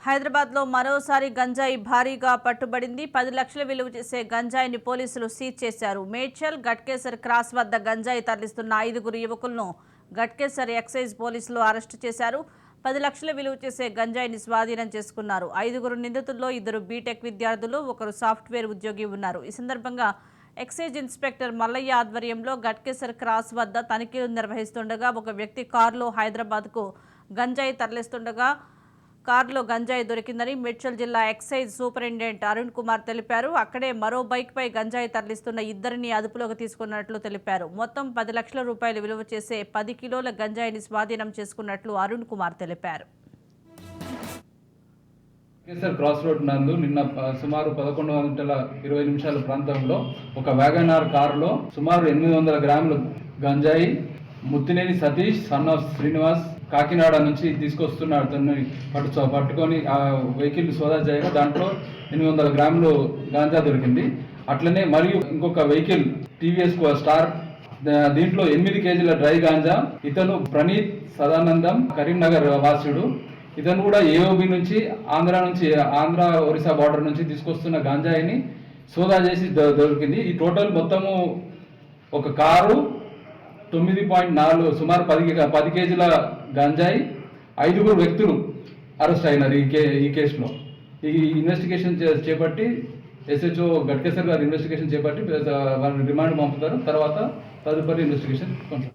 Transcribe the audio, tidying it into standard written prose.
హైదరాబాద్లో మరోసారి గంజాయి భారీగా పట్టుబడింది. 10 లక్షల విలువ చేసే గంజాయిని పోలీసులు సీజ్ చేశారు. మేడ్చల్ గట్కేసర్ క్రాస్ వద్ద గంజాయి తరలిస్తున్న 5 యువకులను గట్కేసర్ ఎక్సైజ్ పోలీసులు అరెస్టు చేశారు. 10 లక్షల విలువ చేసే గంజాయిని స్వాధీనం చేసుకున్నారు. 5 నిందితుల్లో 2 బీటెక్ విద్యార్థులు, 1 సాఫ్ట్వేర్ ఉద్యోగి ఉన్నారు. ఈ సందర్భంగా ఎక్సైజ్ ఇన్స్పెక్టర్ మల్లయ్య ఆధ్వర్యంలో గట్కేసర్ క్రాస్ వద్ద తనిఖీలు నిర్వహిస్తుండగా ఒక వ్యక్తి కారులో హైదరాబాద్కు గంజాయి తరలిస్తుండగా కారులో గంజాయి దొరికిందని మేడ్చల్ జిల్లా ఎక్సైజ్ సూపరింటెండెంట్ అరుణ్ కుమార్ తెలిపారు. అక్కడే మరో బైక్పై గంజాయి తరలిస్తున్న 2 అదుపులోకి తీసుకున్నట్లు తెలిపారు. మొత్తం 10 లక్షల రూపాయలు విలువ చేసే 10 కిలోల గంజాయిని స్వాధీనం చేసుకున్నట్లు అరుణ్ కుమార్ తెలిపారు. క్రాస్ రోడ్ నందు నిన్న సుమారు 11:20 ప్రాంతంలో ఒక వ్యాగనార్ కారులో సుమారు 800 గ్రాముల గంజాయి ముత్తినేని సతీష్ సన్ ఆఫ్ శ్రీనివాస్ కాకినాడ నుంచి తీసుకొస్తున్న అతన్ని పట్టుకొని ఆ వెహికల్ సోదా చేయగా దాంట్లో 800 గ్రాములు గాంజా దొరికింది. అట్లనే మరియు ఇంకొక వెహికల్ టీవీఎస్ స్టార్, దీంట్లో 8 కేజీల డ్రై గాంజా. ఇతను ప్రణీత్ సదానందం కరీంనగర్ వాసుడు. ఇతను కూడా ఏఓబి నుంచి ఆంధ్ర ఒరిస్సా బార్డర్ నుంచి తీసుకొస్తున్న గాంజాయిని సోదా చేసి దొరికింది. ఈ టోటల్ మొత్తము ఒక కారు 9.4 సుమారు 10 కేజీల గంజాయి, 5 వ్యక్తులు అరెస్ట్ అయినారు ఈ కేసులో. ఈ ఇన్వెస్టిగేషన్ చేపట్టి ఎస్హెచ్ఓ గట్కేసర్ గారు ఇన్వెస్టిగేషన్ చేపట్టి వాళ్ళని రిమాండ్ పంపుతారు. తర్వాత తదుపరి ఇన్వెస్టిగేషన్ కొంచెం